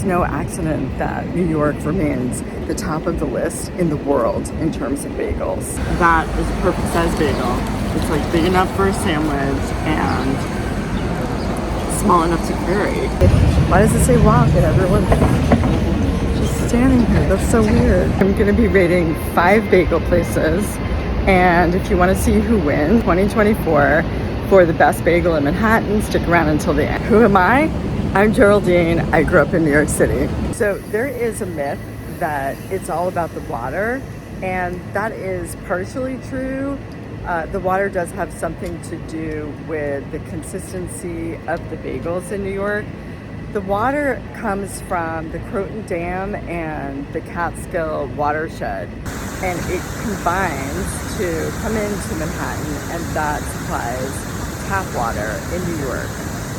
no accident that New York remains the top of the list in the world in terms of bagels. That is a perfect size bagel. It's like big enough for a sandwich and small enough to carry. Why does it say walk and everyone's just standing here? That's so weird. I'm gonna be rating 5 bagel places, and if you want to see who wins 2024 for the best bagel in Manhattan, stick around until the end. Who am I? I'm Geraldine. I grew up in New York City. So there is a myth that it's all about the water, and that is partially true. The water does have something to do with the consistency of the bagels in New York. The water comes from the Croton Dam and the Catskill watershed, and it combines to come into Manhattan, and that supplies tap water in New York.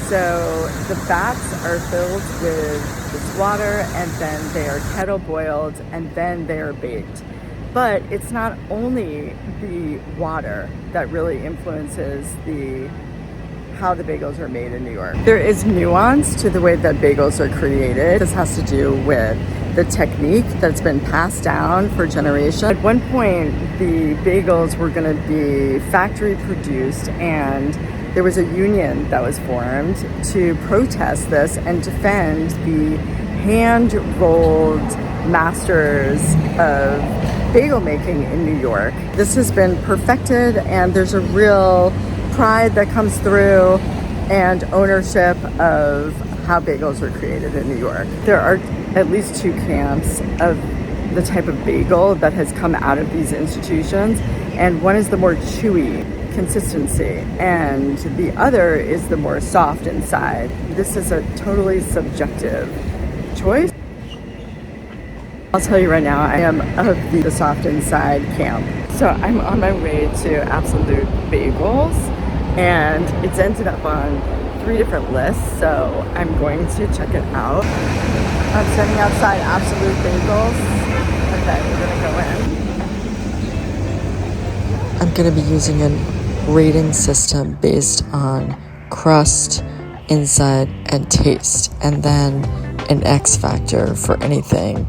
So the vats are filled with this water, and then they are kettle boiled, and then they are baked. But it's not only the water that really influences how the bagels are made in New York. There is nuance to the way that bagels are created. This has to do with the technique that's been passed down for generations. At one point, the bagels were going to be factory produced, and there was a union that was formed to protest this and defend the hand-rolled masters of bagel making in New York. This has been perfected, and there's a real pride that comes through and ownership of how bagels are created in New York. There are at least 2 camps of the type of bagel that has come out of these institutions, and one is the more chewy consistency, and the other is the more soft inside. This is a totally subjective choice. I'll tell you right now, I am of the soft inside camp. So I'm on my way to Absolute Bagels, and it's ended up on 3 different lists, so I'm going to check it out. I'm standing outside Absolute Bagels. Okay, we're gonna go in. I'm gonna be using a rating system based on crust, inside, and taste, and then an X factor for anything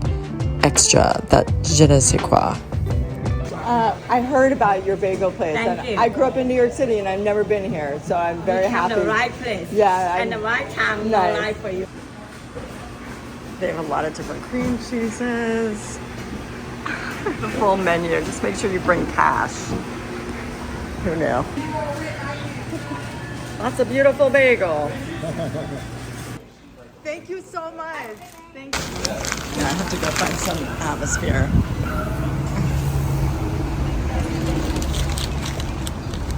extra, that je ne sais quoi. I heard about your bagel place. Thank you. I grew up in New York City, and I've never been here, so I'm very happy. The right place. Yeah, and the right time, nice. right for you. They have a lot of different cream cheeses. The full menu. Just make sure you bring cash. Who knew? That's a beautiful bagel. Thank you so much. Thank you. Yeah, I have to go find some atmosphere.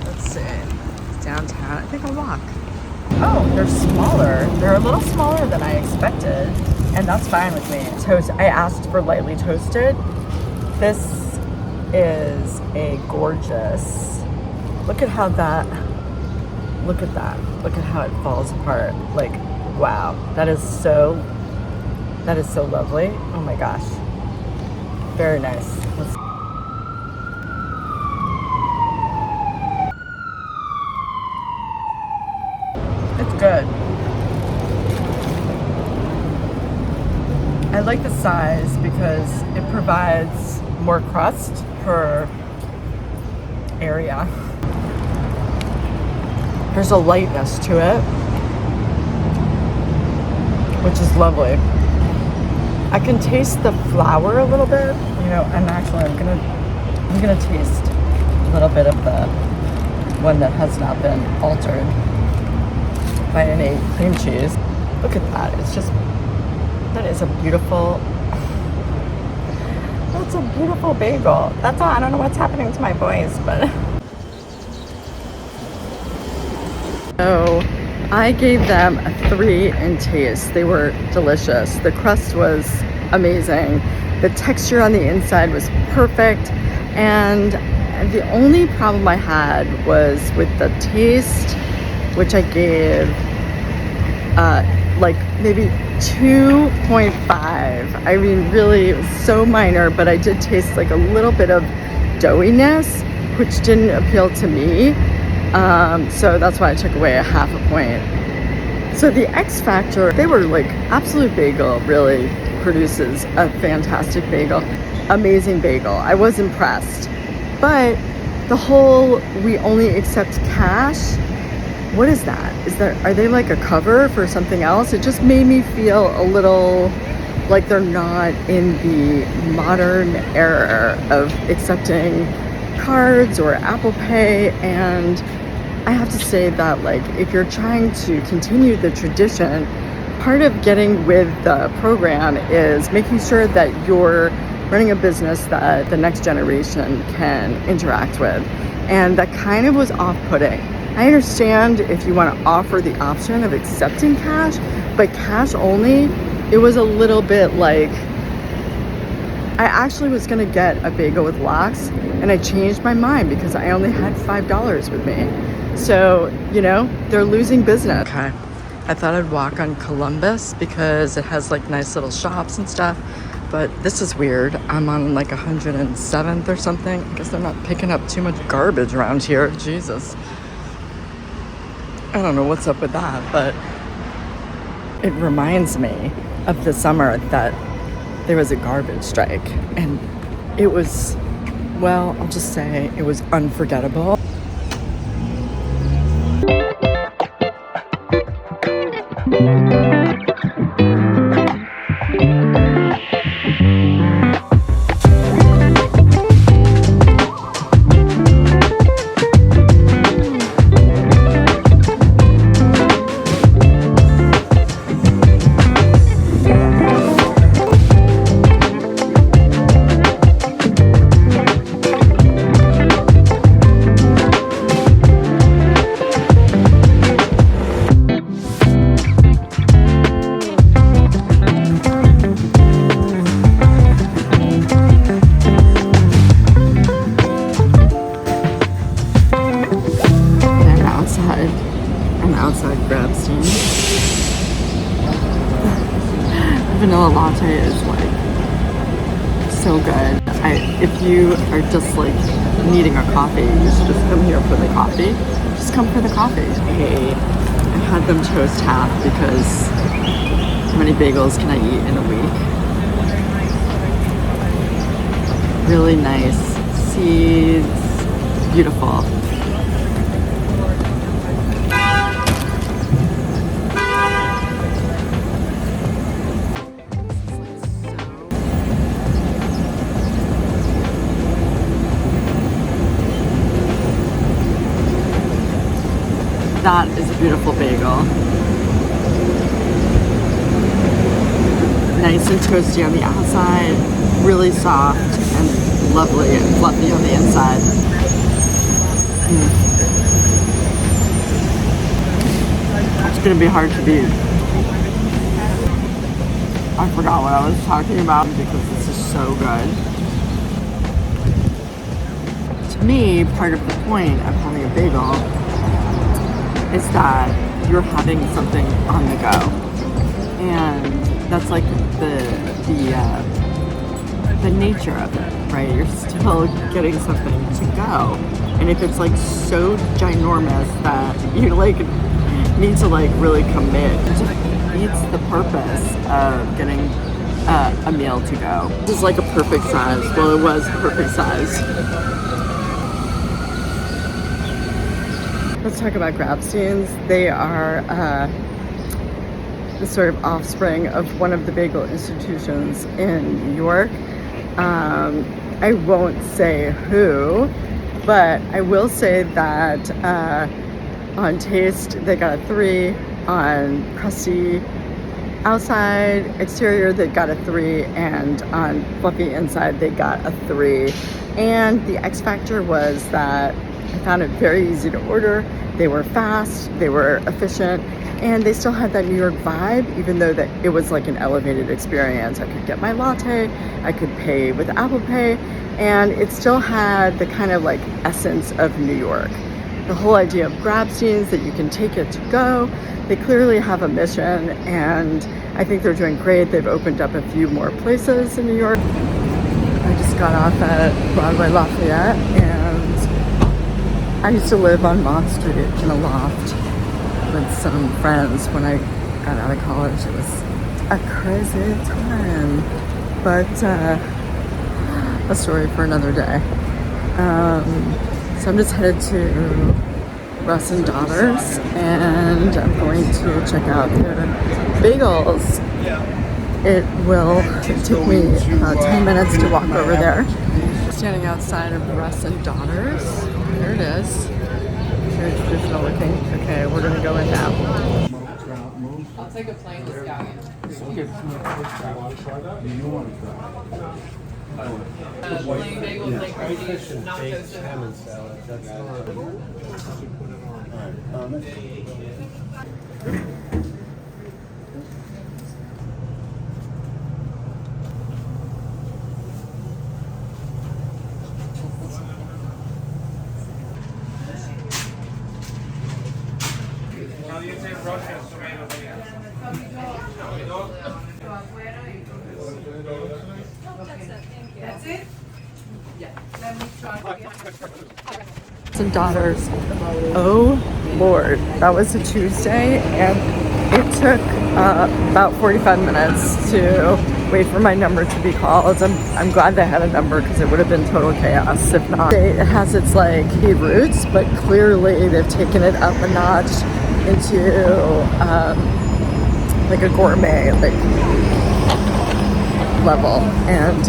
Let's see. Downtown. I think I'll walk. Oh, they're smaller. They're a little smaller than I expected, and that's fine with me. Toast. I asked for lightly toasted. This is a gorgeous. Look at how that. Look at that. Look at how it falls apart. Like, wow. That is so lovely. Oh my gosh. Very nice. It's good. I like the size because it provides more crust per area. There's a lightness to it, which is lovely. I can taste the flour a little bit, you know, and actually I'm gonna taste a little bit of the one that has not been altered by any cream cheese. Look at that. It's just, that is a beautiful, that's a beautiful bagel. That's all. I don't know what's happening to my voice, but. So I gave them a 3 in taste. They were delicious. The crust was amazing. The texture on the inside was perfect. And the only problem I had was with the taste, which I gave like maybe 2.5. I mean, really, it was so minor, but I did taste like a little bit of doughiness, which didn't appeal to me. So that's why I took away a 0.5 point So the X Factor, they were like Absolute Bagel really produces a fantastic bagel, amazing bagel. I was impressed. But the whole we only accept cash, what is that? Are they like a cover for something else? It just made me feel a little like they're not in the modern era of accepting cards or Apple Pay. And I have to say that, like, if you're trying to continue the tradition, part of getting with the program is making sure that you're running a business that the next generation can interact with. And that kind of was off-putting. I understand if you want to offer the option of accepting cash, but cash only, it was a little bit like, I actually was going to get a bagel with lox, and I changed my mind because I only had $5 with me. So, you know, they're losing business. Okay. I thought I'd walk on Columbus because it has like nice little shops and stuff. But this is weird. I'm on like 107th or something. I guess they're not picking up too much garbage around here. Jesus. I don't know what's up with that, but it reminds me of the summer that there was a garbage strike. And it was, well, I'll just say it was unforgettable. Outside Grabsteins. Vanilla latte is like so good. If you are just like needing a coffee, you should just come here for the coffee. Just come for the coffee. Hey, I had them toast half because how many bagels can I eat in a week? Really nice seeds, beautiful. That is a beautiful bagel. Nice and toasty on the outside, really soft and lovely and fluffy on the inside. It's gonna be hard to beat. I forgot what I was talking about because this is so good. To me, part of the point of having a bagel is that you're having something on the go, and that's like the nature of it, right? You're still getting something to go, and if it's like so ginormous that you like need to like really commit, it just beats the purpose of getting a meal to go. This is like a perfect size. Well, it was perfect size. Let's talk about Grabsteins. They are the sort of offspring of one of the bagel institutions in New York. I won't say who, but I will say that on taste, they got a 3. On crusty outside, exterior, they got a 3. And on fluffy inside, they got a 3. And the X factor was that I found it very easy to order. They were fast, they were efficient, and they still had that New York vibe, even though that it was like an elevated experience. I could get my latte, I could pay with Apple Pay, and it still had the kind of like essence of New York. The whole idea of Grabsteins, that you can take it to go. They clearly have a mission, and I think they're doing great. They've opened up a few more places in New York. I just got off at Broadway Lafayette, and I used to live on Mott Street in a loft. with some friends when I got out of college. It was a crazy time, but a story for another day. So I'm just headed to Russ and Daughters, and I'm going to check out their bagels. It will take me about 10 minutes to walk over there. Standing outside of Russ and Daughters. There it is. Very traditional looking. Okay, we're gonna go in now. I'll take a plain scallion. Plain bagel with like cheese, not toasted. Salmon salad. That's That's it? Yeah. Let me try. And Daughters. Oh Lord, that was a Tuesday, and it took about 45 minutes to wait for my number to be called. I'm glad they had a number because it would have been total chaos if not. It has its like key roots, but clearly they've taken it up a notch into like a gourmet like level, and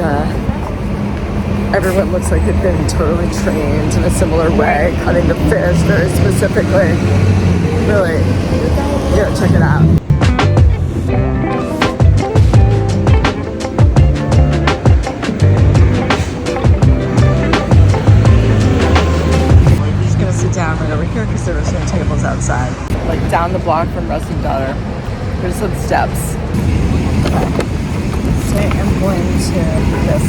everyone looks like they've been totally trained in a similar way, cutting the fish very specifically. Really, yeah, check it out. I'm just gonna sit down right over here because there are some tables outside. Like down the block from Russ and Daughter. There's some steps. So I'm going to this.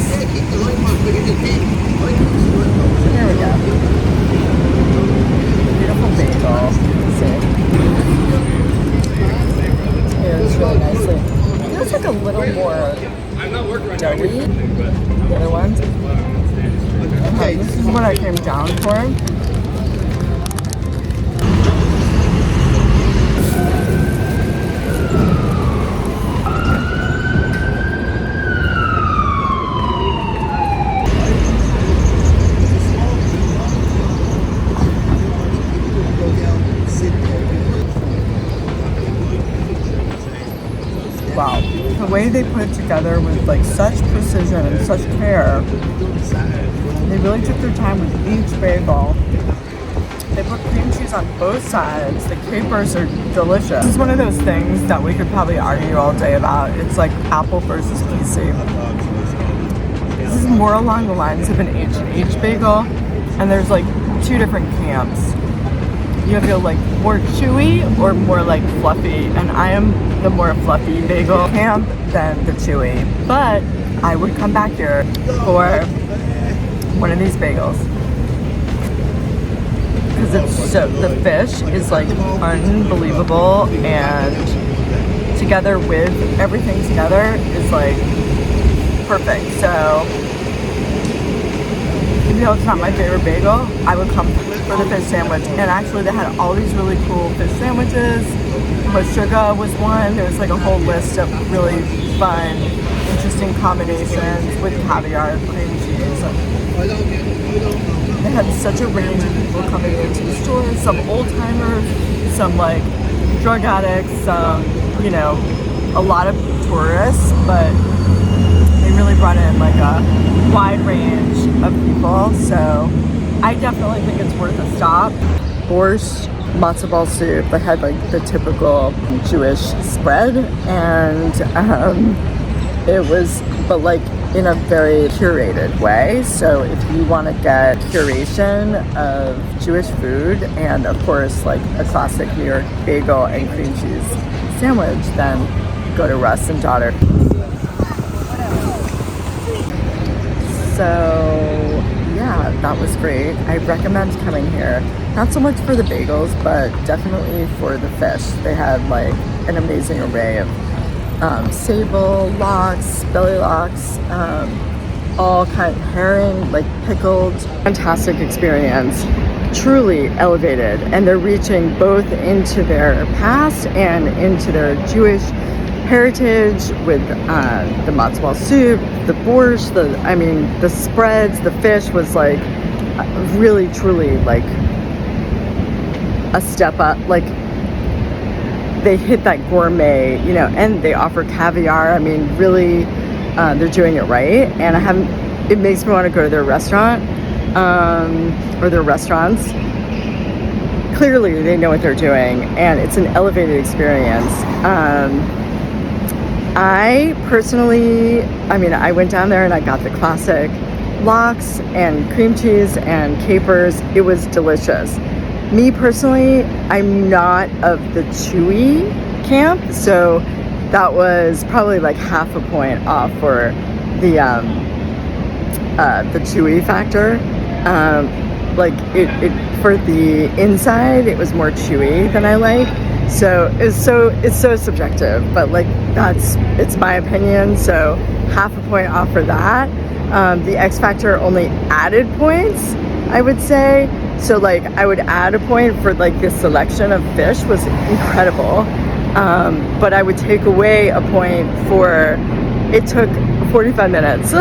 There we go. Beautiful bagel. See? It was really nicely. It feels like a little more doughy. The other ones. Okay, this is what I came down for. Wow, the way they put it together with like such precision and such care. They really took their time with each bagel. They put cream cheese on both sides. The capers are delicious. This is one of those things that we could probably argue all day about. It's like Apple versus PC. This is more along the lines of an H&H bagel, and there's like two different camps. You feel like more chewy or more like fluffy, and I am the more fluffy bagel camp than the chewy. But I would come back here for one of these bagels because it's so, the fish is like unbelievable, and together with everything together is like perfect. So even though it's not my favorite bagel, I would come for the fish sandwich. And actually they had all these really cool fish sandwiches. Sugar was one. There was like a whole list of really fun, interesting combinations with caviar, cream cheese. They had such a range of people coming into the store. Some old timers, some like drug addicts, some, you know, a lot of tourists, but they really brought in like a wide range of people. So I definitely think it's worth a stop. Borscht, matzo ball soup. They had like the typical Jewish spread, and it was, but like in a very curated way. So if you want to get curation of Jewish food and of course like a classic New York bagel and cream cheese sandwich, then go to Russ and Daughter. So yeah, that was great. I recommend coming here. Not so much for the bagels, but definitely for the fish. They had like an amazing array of sable, lox, belly lox, all kind of herring, like pickled. Fantastic experience. truly elevated, and they're reaching both into their past and into their Jewish heritage with the matzo ball soup, the borscht, the spreads, the fish was like really truly like a step up. Like they hit that gourmet, you know, and they offer caviar. I mean, really, they're doing it right, and it makes me want to go to their restaurant or their restaurants. Clearly, they know what they're doing, and it's an elevated experience. I personally, I went down there and I got the classic lox and cream cheese and capers. It was delicious. Me personally, I'm not of the chewy camp, so that was probably like half a point off for the chewy factor. Like it for the inside, it was more chewy than I like. So it's so subjective, but like it's my opinion. So half a point off for that. The X Factor only added points, I would say. So like I would add a point for like this selection of fish was incredible. But I would take away a point for it took 45 minutes.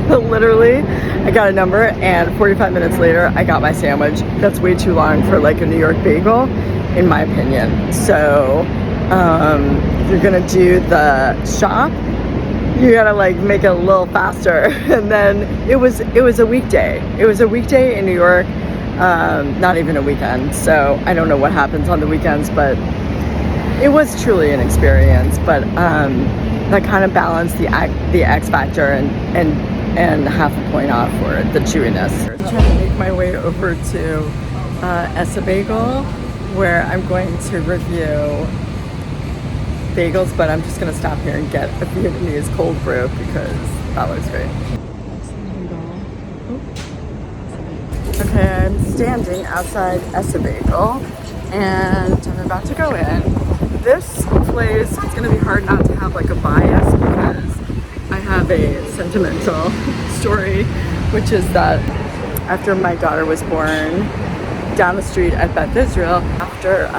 Literally, I got a number and 45 minutes later I got my sandwich. That's way too long for like a New York bagel, in my opinion. So you're gonna do the shop, you gotta like make it a little faster. And then it was a weekday. It was a weekday in New York, not even a weekend. So I don't know what happens on the weekends, but it was truly an experience. But that kind of balanced the X Factor and half a point off for the chewiness. I'm trying to make my way over to Ess-a Bagel, where I'm going to review bagels, but I'm just gonna stop here and get a Vietnamese cold brew because that looks great. Okay, I'm standing outside Ess-a Bagel and I'm about to go in. This place, it's gonna be hard not to have like a bias because I have a sentimental story, which is that after my daughter was born, down the street at Beth Israel, after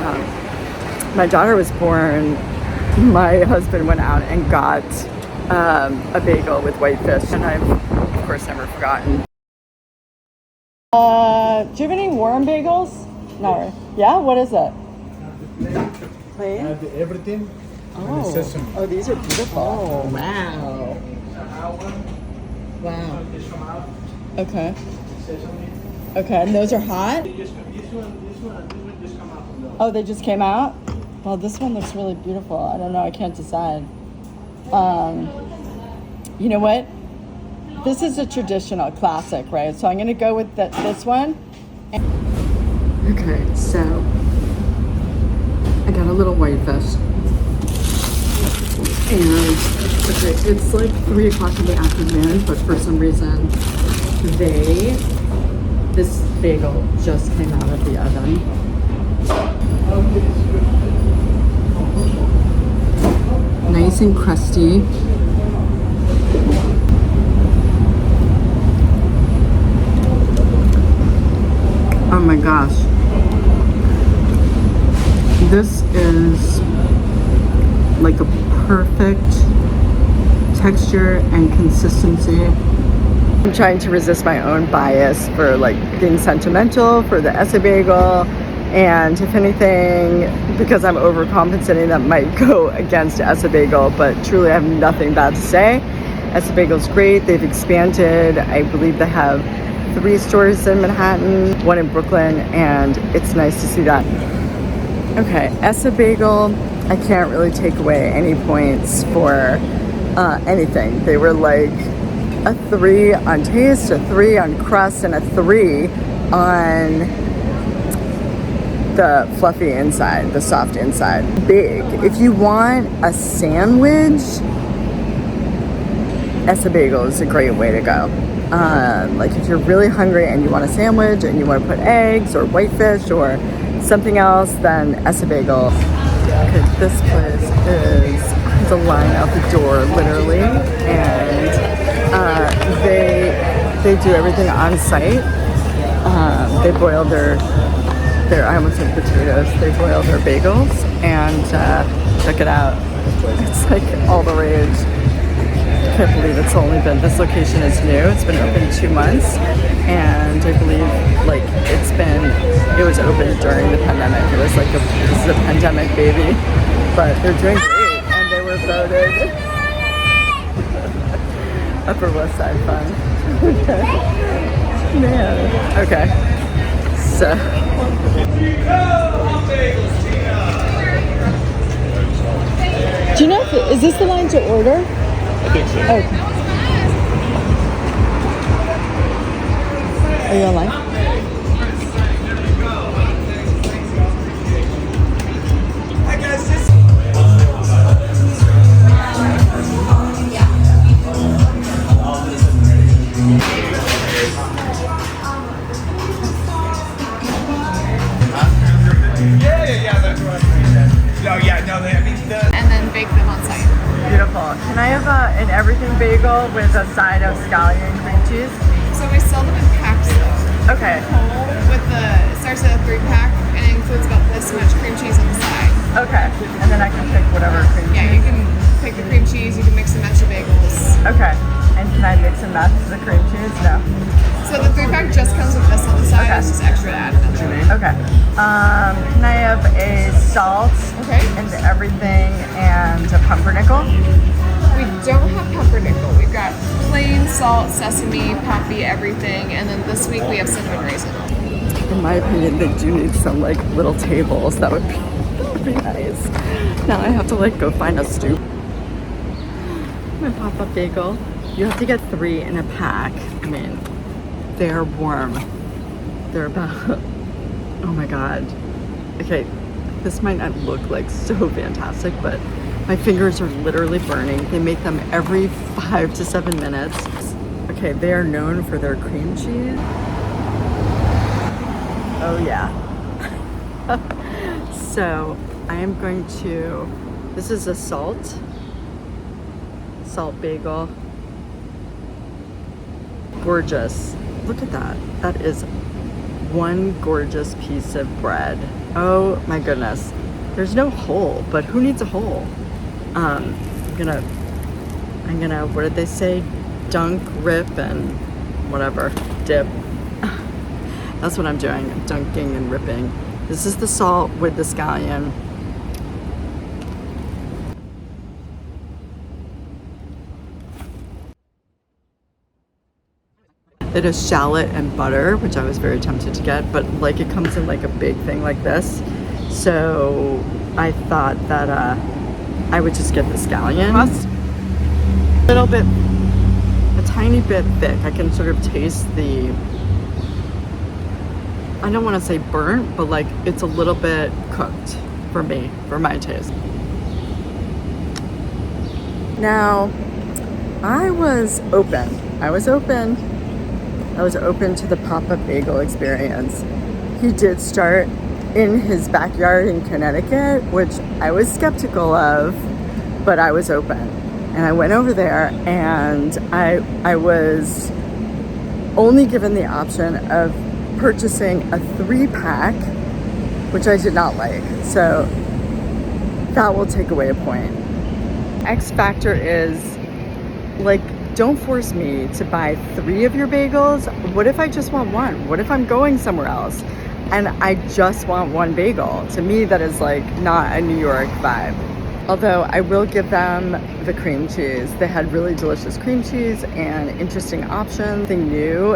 my daughter was born, my husband went out and got a bagel with white fish, and I've of course never forgotten. Do you have any warm bagels? No. Yeah, what is it? Plain? Everything. Oh. Oh, these are beautiful. Oh, wow. Wow. Okay. Okay, and those are hot? Oh, they just came out? Well, this one looks really beautiful. I don't know, I can't decide. You know what? This is a traditional classic, right? So I'm gonna go with this one. Okay, so I got a little white fish. And okay, it's like 3 o'clock in the afternoon, but for some reason this bagel just came out of the oven. Nice and crusty. Oh my gosh. This is like a perfect texture and consistency. I'm trying to resist my own bias for like being sentimental for the Ess-a Bagel, and if anything, because I'm overcompensating, that might go against Ess-a Bagel, but truly I have nothing bad to say. Ess-a Bagel's great. They've expanded. I believe they have 3 stores in Manhattan, 1 in Brooklyn, and it's nice to see that. Okay, Ess-a Bagel, I can't really take away any points for anything. They were like a 3 on taste, a 3 on crust, and a 3 on the fluffy inside, the soft inside. Big. If you want a sandwich, Ess-a Bagel is a great way to go. Like if you're really hungry and you want a sandwich and you want to put eggs or whitefish or something else, then Ess-a Bagel. Okay, this place is a line out the door, literally, and they do everything on site. They boil their I almost said potatoes. They boil their bagels, and check it out. It's like all the rage. I can't believe this location is new. It's been open 2 months, and I believe like it was open during the pandemic. It was like this is a pandemic baby, but they're doing great, and they were voted Upper West Side fun. Okay. Man. Okay. So. Do you know is this the line to order? I think so. Okay. Are you online? And then bake them on site. Beautiful. Can I have an everything bagel with a side of scallion cream cheese? So we sell them in packs though. Okay. Whole with it starts at a 3-pack and it includes about this much cream cheese on the side. Okay. And then I can pick whatever cream cheese. Yeah, you can pick the cream cheese, you can mix and match the bagels. Okay. And can I mix and match the cream cheese? No. So the 3-pack just comes with this on the side. Okay. It's just extra to add to Chewy. Okay. Can I have a salt Okay. and everything and a pumpernickel? We don't have pumpernickel. We've got plain salt, sesame, poppy, everything, and then this week we have cinnamon raisin. In my opinion, they do need some like little tables. That would be nice. Now I have to like go find a stoop. My pop-up bagel. You have to get 3 in a pack. I mean, they're warm. They're about, oh my God. Okay, this might not look like so fantastic, but my fingers are literally burning. They make them every 5 to 7 minutes. Okay, they are known for their cream cheese. Oh yeah. So I am going to, this is a salt bagel. Gorgeous. Look at that. That is one gorgeous piece of bread. Oh my goodness. There's no hole, but who needs a hole? I'm gonna, what did they say? Dunk, rip, and whatever, dip. That's what I'm doing, dunking and ripping. This is the salt with the scallion. It is shallot and butter, which I was very tempted to get, but like it comes in like a big thing like this. So I thought that I would just get the scallion. A little bit, a tiny bit thick. I can sort of taste the, I don't want to say burnt, but like it's a little bit cooked for me, for my taste. Now, I was open to the pop-up bagel experience. He did start in his backyard in Connecticut, which I was skeptical of, but I was open. And I went over there and I was only given the option of purchasing a 3-pack, which I did not like. So that will take away a point. X factor is like, don't force me to buy 3 of your bagels. What if I just want 1? What if I'm going somewhere else and I just want 1 bagel? To me, that is like not a New York vibe. Although I will give them the cream cheese. They had really delicious cream cheese and interesting options. Something new,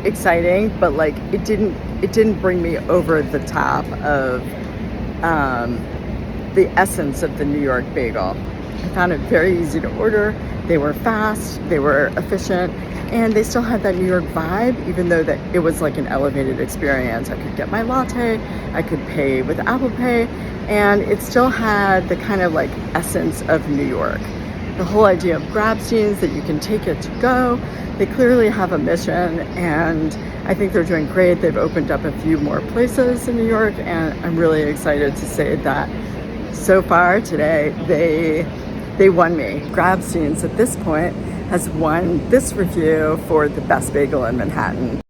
exciting, but like it didn't bring me over the top of the essence of the New York bagel. I found it very easy to order. They were fast, they were efficient, and they still had that New York vibe, even though that it was like an elevated experience. I could get my latte, I could pay with Apple Pay, and it still had the kind of like essence of New York. The whole idea of Grabsteins, that you can take it to go. They clearly have a mission, and I think they're doing great. They've opened up a few more places in New York, and I'm really excited to say that so far today, they won me. Grabsteins at this point has won this review for the best bagel in Manhattan.